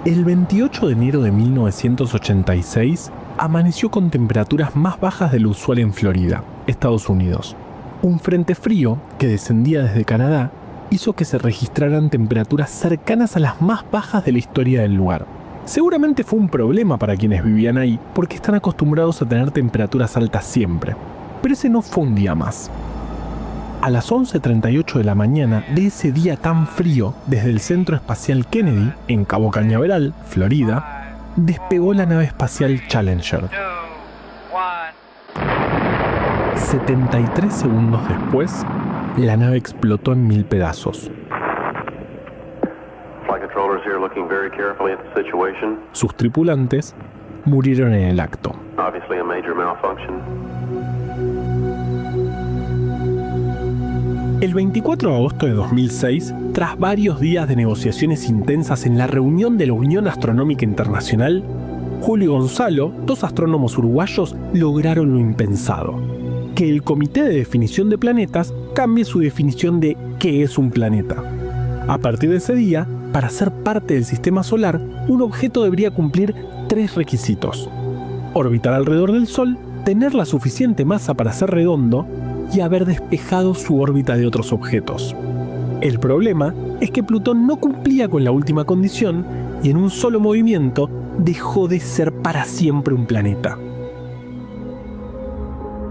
El 28 de enero de 1986 amaneció con temperaturas más bajas de lo usual en Florida, Estados Unidos. Un frente frío que descendía desde Canadá hizo que se registraran temperaturas cercanas a las más bajas de la historia del lugar. Seguramente fue un problema para quienes vivían ahí porque están acostumbrados a tener temperaturas altas siempre, pero ese no fue un día más. A las 11:38 de la mañana de ese día tan frío, desde el Centro Espacial Kennedy, en Cabo Cañaveral, Florida, despegó la nave espacial Challenger. 73 segundos después, la nave explotó en 1000 pedazos. Sus tripulantes murieron en el acto. El 24 de agosto de 2006, tras varios días de negociaciones intensas en la reunión de la Unión Astronómica Internacional, Julio y Gonzalo, dos astrónomos uruguayos, lograron lo impensado: que el Comité de Definición de Planetas cambie su definición de qué es un planeta. A partir de ese día, para ser parte del Sistema Solar, un objeto debería cumplir 3 requisitos: orbitar alrededor del Sol, tener la suficiente masa para ser redondo y haber despejado su órbita de otros objetos. El problema es que Plutón no cumplía con la última condición y en un solo movimiento dejó de ser para siempre un planeta.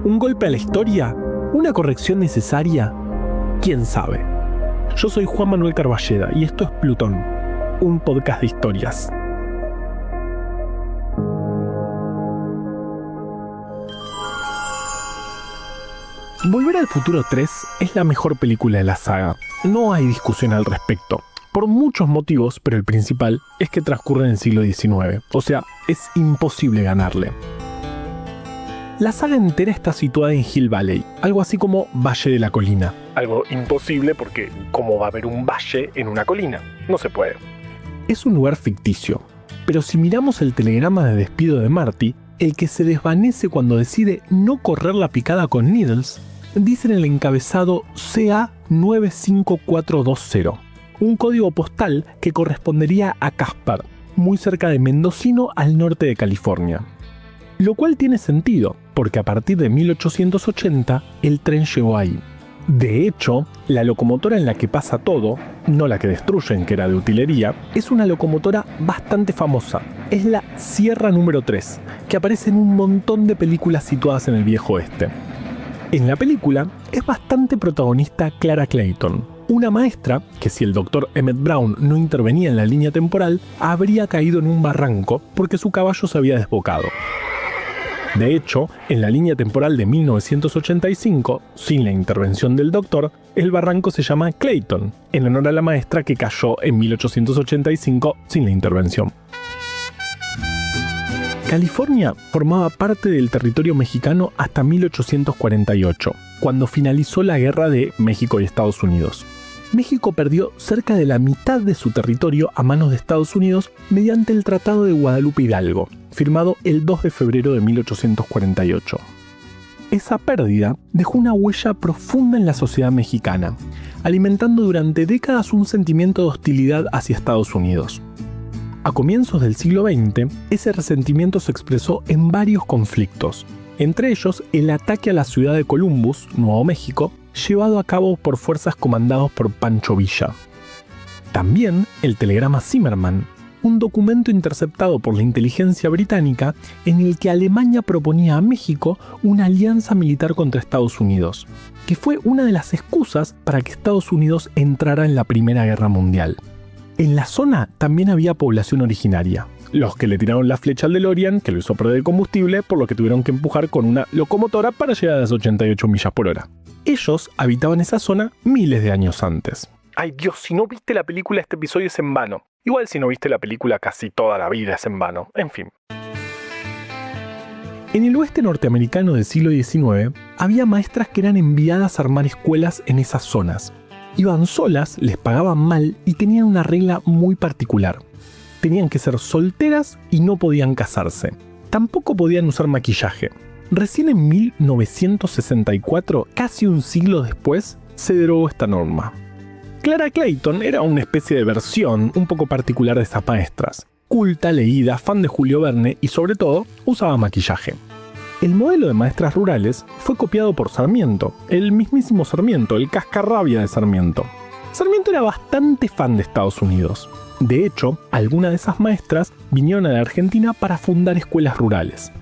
¿Un golpe a la historia? ¿Una corrección necesaria? ¿Quién sabe? Yo soy Juan Manuel Carballeda y esto es Plutón, un podcast de historias. Volver al Futuro 3 es la mejor película de la saga. No hay discusión al respecto, por muchos motivos, pero el principal es que transcurre en el siglo XIX, o sea, es imposible ganarle. La saga entera está situada en Hill Valley, algo así como Valle de la Colina. Algo imposible porque ¿cómo va a haber un valle en una colina? No se puede. Es un lugar ficticio, pero si miramos el telegrama de despido de Marty, el que se desvanece cuando decide no correr la picada con Needles, dice en el encabezado CA95420, un código postal que correspondería a Casper, muy cerca de Mendocino al norte de California. Lo cual tiene sentido, porque a partir de 1880 el tren llegó ahí. De hecho, la locomotora en la que pasa todo, no la que destruyen, que era de utilería, es una locomotora bastante famosa. Es la Sierra número 3, que aparece en un montón de películas situadas en el Viejo Oeste. En la película es bastante protagonista Clara Clayton, una maestra que, si el Dr. Emmett Brown no intervenía en la línea temporal, habría caído en un barranco porque su caballo se había desbocado. De hecho, en la línea temporal de 1985, sin la intervención del doctor, el barranco se llama Clayton, en honor a la maestra que cayó en 1885 sin la intervención. California formaba parte del territorio mexicano hasta 1848, cuando finalizó la guerra de México y Estados Unidos. México perdió cerca de la mitad de su territorio a manos de Estados Unidos mediante el Tratado de Guadalupe Hidalgo, firmado el 2 de febrero de 1848. Esa pérdida dejó una huella profunda en la sociedad mexicana, alimentando durante décadas un sentimiento de hostilidad hacia Estados Unidos. A comienzos del siglo XX, ese resentimiento se expresó en varios conflictos, entre ellos el ataque a la ciudad de Columbus, Nuevo México, llevado a cabo por fuerzas comandadas por Pancho Villa. También el telegrama Zimmerman, un documento interceptado por la inteligencia británica en el que Alemania proponía a México una alianza militar contra Estados Unidos, que fue una de las excusas para que Estados Unidos entrara en la Primera Guerra Mundial. En la zona también había población originaria, los que le tiraron la flecha al DeLorean, que lo hizo perder el combustible, por lo que tuvieron que empujar con una locomotora para llegar a las 88 millas por hora. Ellos habitaban esa zona miles de años antes. Ay Dios, si no viste la película, este episodio es en vano. Igual si no viste la película, casi toda la vida es en vano. En fin. En el oeste norteamericano del siglo XIX, había maestras que eran enviadas a armar escuelas en esas zonas. Iban solas, les pagaban mal y tenían una regla muy particular. Tenían que ser solteras y no podían casarse. Tampoco podían usar maquillaje. Recién en 1964, casi un siglo después, se derogó esta norma. Clara Clayton era una especie de versión un poco particular de esas maestras. culta, leída, fan de Julio Verne y sobre todo usaba maquillaje. El modelo de maestras rurales fue copiado por Sarmiento, el mismísimo Sarmiento, el cascarrabia de Sarmiento. Sarmiento era bastante fan de Estados Unidos. De hecho, algunas de esas maestras vinieron a la Argentina para fundar escuelas rurales.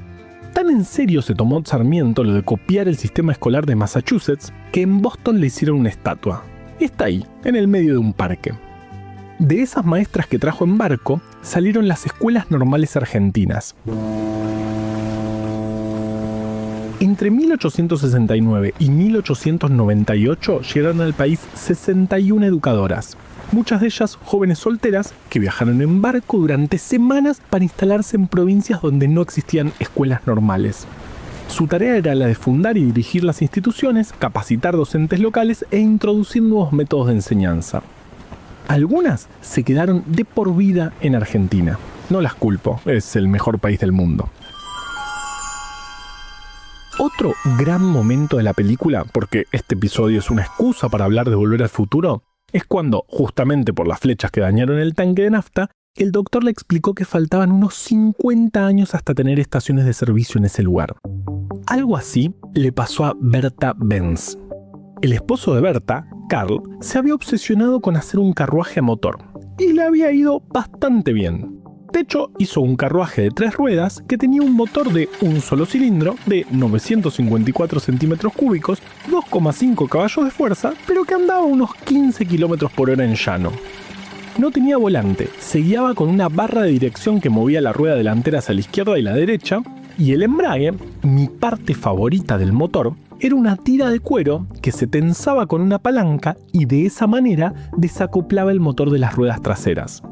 Tan en serio se tomó Sarmiento lo de copiar el sistema escolar de Massachusetts que en Boston le hicieron una estatua. Está ahí, en el medio de un parque. De esas maestras que trajo en barco, salieron las escuelas normales argentinas. Entre 1869 y 1898 llegaron al país 61 educadoras, muchas de ellas jóvenes solteras que viajaron en barco durante semanas para instalarse en provincias donde no existían escuelas normales. Su tarea era la de fundar y dirigir las instituciones, capacitar docentes locales e introducir nuevos métodos de enseñanza. Algunas se quedaron de por vida en Argentina. No las culpo, es el mejor país del mundo. Otro gran momento de la película, porque este episodio es una excusa para hablar de Volver al Futuro, es cuando, justamente por las flechas que dañaron el tanque de nafta, el doctor le explicó que faltaban unos 50 años hasta tener estaciones de servicio en ese lugar. Algo así le pasó a Berta Benz. El esposo de Berta, Carl, se había obsesionado con hacer un carruaje a motor, y le había ido bastante bien. De hecho, hizo un carruaje de 3 ruedas que tenía un motor de un solo cilindro de 954 centímetros cúbicos, 2,5 caballos de fuerza, pero que andaba a unos 15 kilómetros por hora en llano. No tenía volante, se guiaba con una barra de dirección que movía la rueda delantera hacia la izquierda y la derecha, y el embrague, mi parte favorita del motor, era una tira de cuero que se tensaba con una palanca y de esa manera desacoplaba el motor de las ruedas traseras.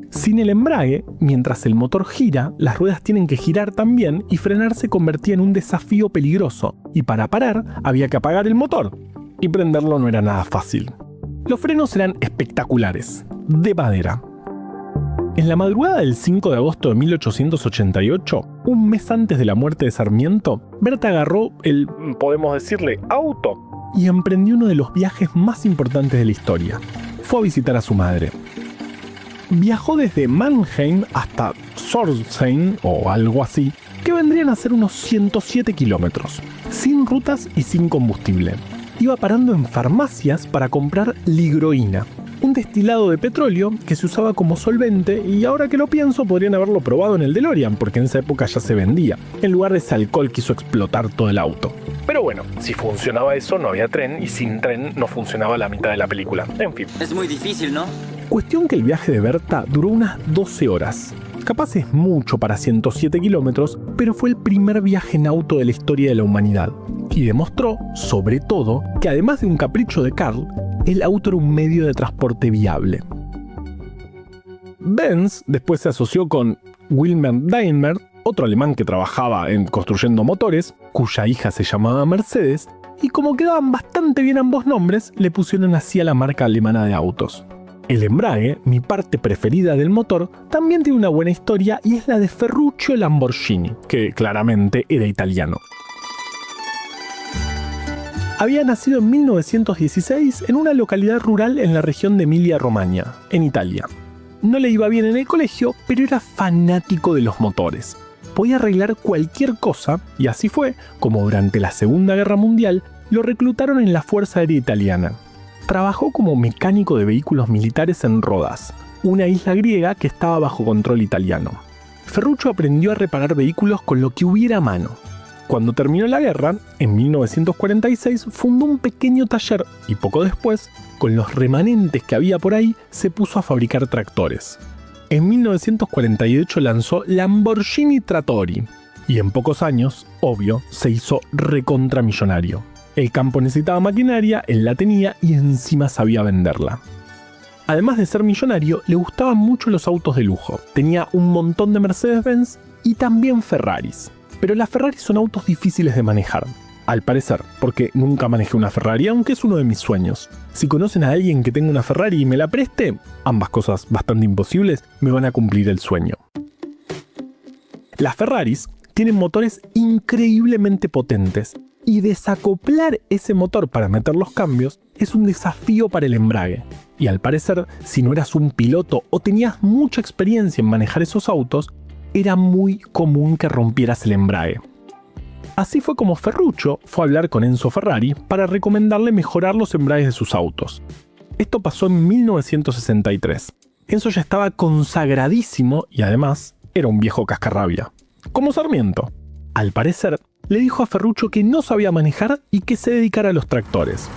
Sin el embrague, mientras el motor gira, las ruedas tienen que girar también y frenar se convertía en un desafío peligroso, y para parar había que apagar el motor, y prenderlo no era nada fácil. Los frenos eran espectaculares, de madera. En la madrugada del 5 de agosto de 1888, un mes antes de la muerte de Sarmiento, Berta agarró el, podemos decirle, auto, y emprendió uno de los viajes más importantes de la historia. Fue a visitar a su madre. Viajó desde Mannheim hasta Pforzheim o algo así, que vendrían a ser unos 107 kilómetros, sin rutas y sin combustible. Iba parando en farmacias para comprar ligroína, un destilado de petróleo que se usaba como solvente y ahora que lo pienso podrían haberlo probado en el DeLorean porque en esa época ya se vendía. En lugar de ese alcohol quiso explotar todo el auto. Pero bueno, si funcionaba eso no había tren y sin tren no funcionaba la mitad de la película. En fin. Es muy difícil, ¿no? Cuestión que el viaje de Berta duró unas 12 horas. Capaz es mucho para 107 kilómetros, pero fue el primer viaje en auto de la historia de la humanidad. Y demostró, sobre todo, que además de un capricho de Carl, el auto era un medio de transporte viable. Benz después se asoció con Wilhelm Daimler, otro alemán que trabajaba construyendo motores, cuya hija se llamaba Mercedes, y como quedaban bastante bien ambos nombres, le pusieron así a la marca alemana de autos. El embrague, mi parte preferida del motor, también tiene una buena historia y es la de Ferruccio Lamborghini, que claramente era italiano. Había nacido en 1916 en una localidad rural en la región de Emilia-Romagna, en Italia. No le iba bien en el colegio, pero era fanático de los motores. Podía arreglar cualquier cosa, y así fue como durante la Segunda Guerra Mundial lo reclutaron en la Fuerza Aérea Italiana. Trabajó como mecánico de vehículos militares en Rodas, una isla griega que estaba bajo control italiano. Ferruccio aprendió a reparar vehículos con lo que hubiera a mano. Cuando terminó la guerra, en 1946 fundó un pequeño taller y poco después, con los remanentes que había por ahí, se puso a fabricar tractores. En 1948 lanzó Lamborghini Trattori y en pocos años, obvio, se hizo recontramillonario. El campo necesitaba maquinaria, él la tenía y encima sabía venderla. Además de ser millonario, le gustaban mucho los autos de lujo. Tenía un montón de Mercedes-Benz y también Ferraris. Pero las Ferraris son autos difíciles de manejar. Al parecer, porque nunca manejé una Ferrari, aunque es uno de mis sueños. Si conocen a alguien que tenga una Ferrari y me la preste, ambas cosas bastante imposibles, me van a cumplir el sueño. Las Ferraris tienen motores increíblemente potentes, Y desacoplar ese motor para meter los cambios es un desafío para el embrague. Y al parecer, si no eras un piloto o tenías mucha experiencia en manejar esos autos, era muy común que rompieras el embrague. Así fue como Ferruccio fue a hablar con Enzo Ferrari para recomendarle mejorar los embragues de sus autos. Esto pasó en 1963. Enzo ya estaba consagradísimo y además era un viejo cascarrabia. Como Sarmiento. Al parecer, le dijo a Ferruccio que no sabía manejar y que se dedicara a los tractores.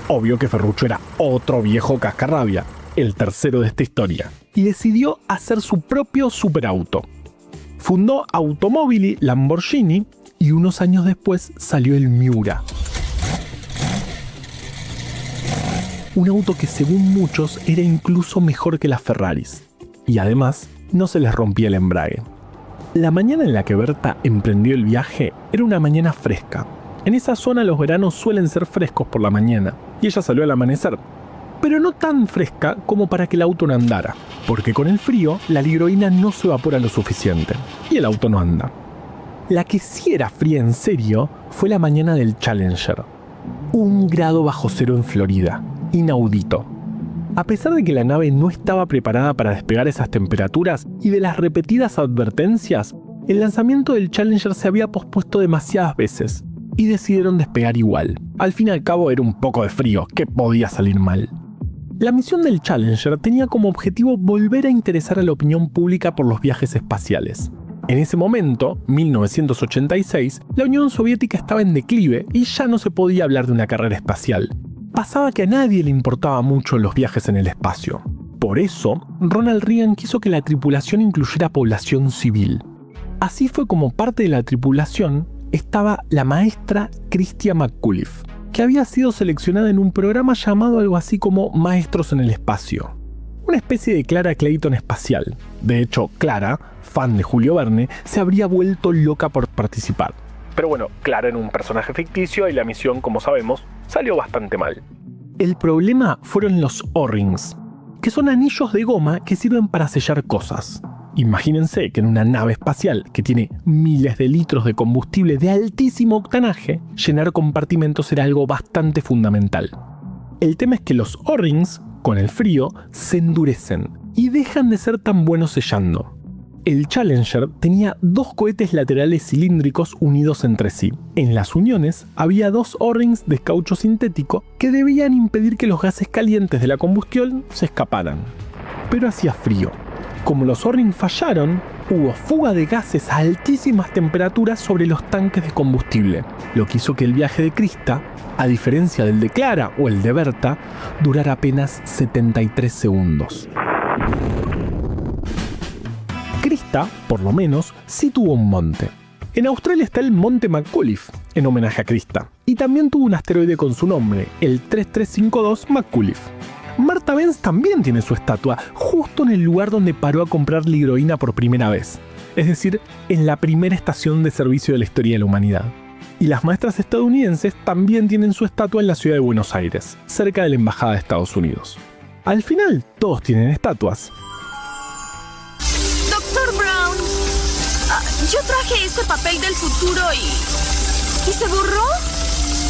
Obvio que Ferruccio era otro viejo cascarrabia, el tercero de esta historia, y decidió hacer su propio superauto. Fundó Automobili Lamborghini y unos años después salió el Miura. Un auto que según muchos era incluso mejor que las Ferraris. Y además no se les rompía el embrague. La mañana en la que Berta emprendió el viaje era una mañana fresca. En esa zona los veranos suelen ser frescos por la mañana y ella salió al amanecer. Pero no tan fresca como para que el auto no andara, porque con el frío la ligroína no se evapora lo suficiente y el auto no anda. La que sí era fría en serio fue la mañana del Challenger. 1 grado bajo cero en Florida. Inaudito. A pesar de que la nave no estaba preparada para despegar a esas temperaturas y de las repetidas advertencias, el lanzamiento del Challenger se había pospuesto demasiadas veces y decidieron despegar igual. Al fin y al cabo era un poco de frío, ¿qué podía salir mal? La misión del Challenger tenía como objetivo volver a interesar a la opinión pública por los viajes espaciales. En ese momento, 1986, la Unión Soviética estaba en declive y ya no se podía hablar de una carrera espacial. Pasaba que a nadie le importaba mucho los viajes en el espacio. Por eso, Ronald Reagan quiso que la tripulación incluyera población civil. Así fue como parte de la tripulación estaba la maestra Christia McAuliffe, que había sido seleccionada en un programa llamado algo así como Maestros en el Espacio. Una especie de Clara Clayton espacial. De hecho, Clara, fan de Julio Verne, se habría vuelto loca por participar. Pero bueno, Clara era un personaje ficticio y la misión, como sabemos, salió bastante mal. El problema fueron los O-rings, que son anillos de goma que sirven para sellar cosas. Imagínense que en una nave espacial que tiene miles de litros de combustible de altísimo octanaje, llenar compartimentos era algo bastante fundamental. El tema es que los O-rings, con el frío, se endurecen y dejan de ser tan buenos sellando. El Challenger tenía 2 cohetes laterales cilíndricos unidos entre sí. En las uniones había 2 O-rings de caucho sintético que debían impedir que los gases calientes de la combustión se escaparan. Pero hacía frío. Como los O-rings fallaron, hubo fuga de gases a altísimas temperaturas sobre los tanques de combustible, lo que hizo que el viaje de Christa, a diferencia del de Clara o el de Berta, durara apenas 73 segundos. Christa, por lo menos, sí tuvo un monte. En Australia está el Monte McAuliffe, en homenaje a Christa, y también tuvo un asteroide con su nombre, el 3352 McAuliffe. Martha Benz también tiene su estatua, justo en el lugar donde paró a comprar ligroína por primera vez, es decir, en la primera estación de servicio de la historia de la humanidad. Y las maestras estadounidenses también tienen su estatua en la ciudad de Buenos Aires, cerca de la Embajada de Estados Unidos. Al final, todos tienen estatuas. Yo traje este papel del futuro ¿y se borró?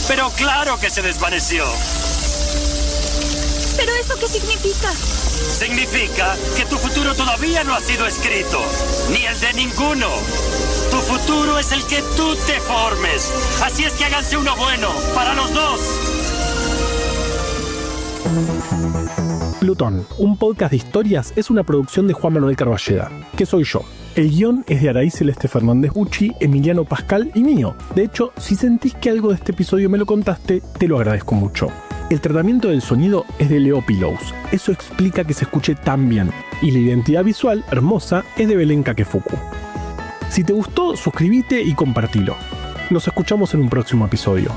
Pero claro que se desvaneció. ¿Pero eso qué significa? Significa que tu futuro todavía no ha sido escrito, ni el de ninguno. Tu futuro es el que tú te formes. Así es que háganse uno bueno, para los dos. Plutón, un podcast de historias, es una producción de Juan Manuel Carballeda, que soy yo. El guión es de Araí Celeste Fernández Bucci, Emiliano Pascal y mío. De hecho, si sentís que algo de este episodio me lo contaste, te lo agradezco mucho. El tratamiento del sonido es de Leo Pillows. Eso explica que se escuche tan bien. Y la identidad visual, hermosa, es de Belén Kakefuku. Si te gustó, suscríbete y compartilo. Nos escuchamos en un próximo episodio.